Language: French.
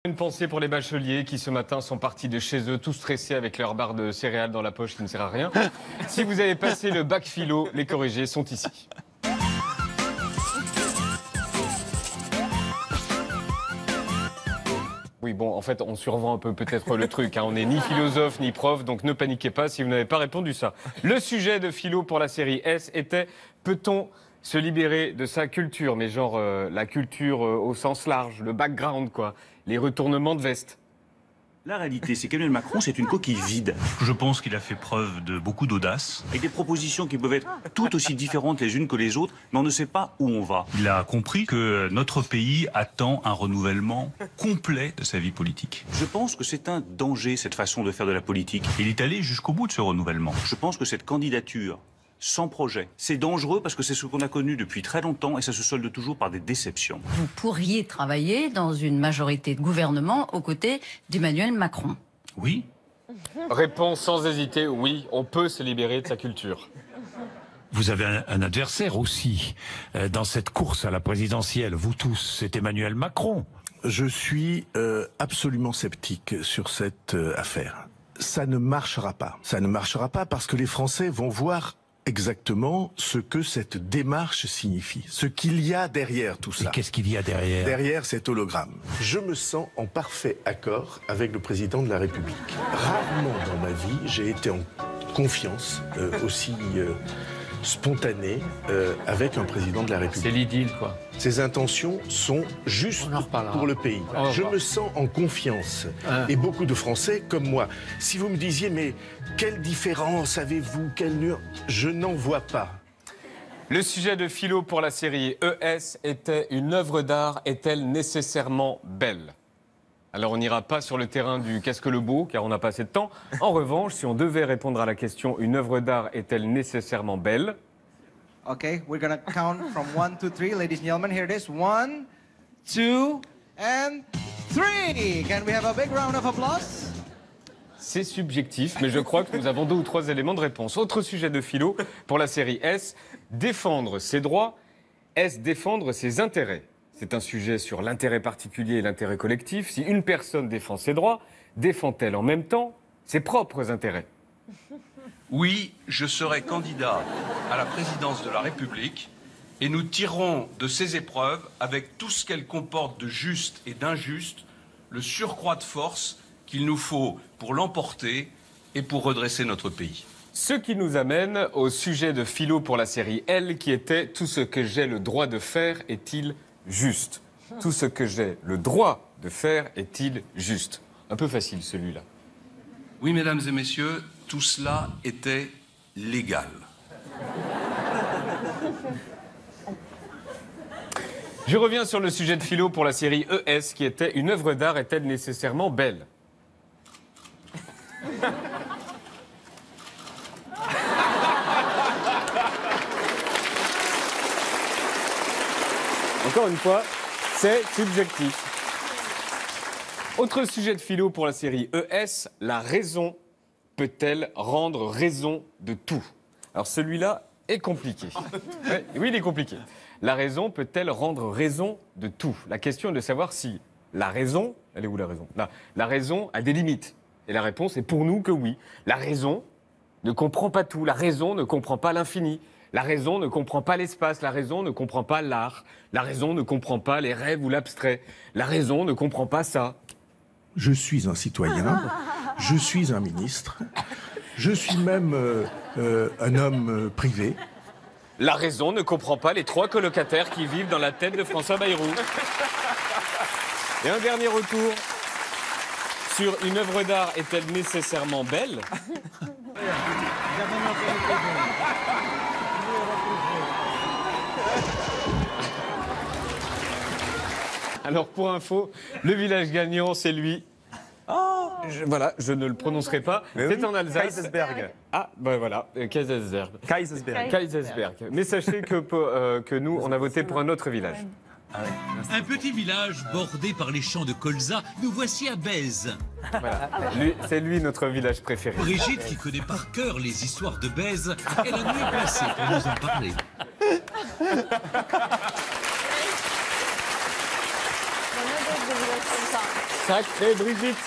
Une pensée pour les bacheliers qui ce matin sont partis de chez eux tout stressés avec leur barre de céréales dans la poche qui ne sert à rien. Si vous avez passé le bac philo, les corrigés sont ici. Oui, bon, en fait, on survend un peu peut-être le truc. Hein. On n'est ni philosophe ni prof, donc ne paniquez pas si vous n'avez pas répondu ça. Le sujet de philo pour la série S était « Peut-on se libérer de sa culture ?» Mais genre la culture au sens large, le background, quoi. Les retournements de veste. La réalité, c'est qu'Emmanuel Macron, c'est une coquille vide. Je pense qu'il a fait preuve de beaucoup d'audace. Avec des propositions qui peuvent être toutes aussi différentes les unes que les autres, mais on ne sait pas où on va. Il a compris que notre pays attend un renouvellement complet de sa vie politique. Je pense que c'est un danger, cette façon de faire de la politique. Il est allé jusqu'au bout de ce renouvellement. Je pense que cette candidature sans projet, c'est dangereux parce que c'est ce qu'on a connu depuis très longtemps et ça se solde toujours par des déceptions. Vous pourriez travailler dans une majorité de gouvernement aux côtés d'Emmanuel Macron. Oui. Réponse sans hésiter, oui, on peut se libérer de sa culture. Vous avez un adversaire aussi dans cette course à la présidentielle, vous tous, c'est Emmanuel Macron. Je suis absolument sceptique sur cette affaire. Ça ne marchera pas. Ça ne marchera pas parce que les Français vont voir exactement ce que cette démarche signifie, ce qu'il y a derrière tout ça. Et qu'est-ce qu'il y a derrière ? Derrière cet hologramme. Je me sens en parfait accord avec le président de la République. Rarement dans ma vie, j'ai été en confiance aussi spontanée avec un président de la République. C'est l'idylle, quoi. Ses intentions sont justes pour le pays. Je me sens en confiance. Et beaucoup de Français comme moi. Si vous me disiez, mais quelle différence avez-vous, quelle nuance ? Je n'en vois pas. Le sujet de philo pour la série ES était « Une œuvre d'art est-elle nécessairement belle ?» Alors on n'ira pas sur le terrain du « qu'est-ce que le beau ?» car on n'a pas assez de temps. En revanche, si on devait répondre à la question « Une œuvre d'art est-elle nécessairement belle ?» Okay, we're gonna count from 1 to 3. Ladies and gentlemen, here it is. 1, 2, and 3. Can we have a big round of applause? C'est subjectif, mais je crois que nous avons 2 ou 3 éléments de réponse. Autre sujet de philo pour la série S, défendre ses droits, est-ce défendre ses intérêts ? C'est un sujet sur l'intérêt particulier et l'intérêt collectif. Si une personne défend ses droits, défend-elle en même temps ses propres intérêts ? Oui, je serai candidat à la présidence de la République et nous tirerons de ces épreuves, avec tout ce qu'elles comportent de juste et d'injuste, le surcroît de force qu'il nous faut pour l'emporter et pour redresser notre pays. Ce qui nous amène au sujet de philo pour la série L, qui était « Tout ce que j'ai le droit de faire est-il juste ?» Tout ce que j'ai le droit de faire est-il juste ? Un peu facile celui-là. Oui, mesdames et messieurs, tout cela était légal. Je reviens sur le sujet de philo pour la série ES, qui était « Une œuvre d'art est-elle nécessairement belle ?» Encore une fois, c'est subjectif. Autre sujet de philo pour la série ES, la raison peut-elle rendre raison de tout ? Alors celui-là est compliqué. Oui, il est compliqué. La raison peut-elle rendre raison de tout ? La question est de savoir si la raison, elle est où la raison ? Là, la raison a des limites. Et la réponse est pour nous que oui. La raison ne comprend pas tout. La raison ne comprend pas l'infini. La raison ne comprend pas l'espace. La raison ne comprend pas l'art. La raison ne comprend pas les rêves ou l'abstrait. La raison ne comprend pas ça. Je suis un citoyen, je suis un ministre, je suis même un homme privé. La raison ne comprend pas les 3 colocataires qui vivent dans la tête de François Bayrou. Et un dernier retour sur une œuvre d'art est-elle nécessairement belle ? Alors pour info, le village gagnant, c'est lui. Voilà, je ne le prononcerai pas. C'est en Alsace. Kaysersberg. Ah, ben voilà, Kaysersberg. Kaysersberg. Kaysersberg. Mais sachez que nous, on a voté pour un autre village. Un petit village bordé par les champs de colza, nous voici à Bèze. Voilà. C'est lui notre village préféré. Brigitte, qui connaît par cœur les histoires de Bèze, est la mieux placée pour nous en parler. Sacrée Brigitte.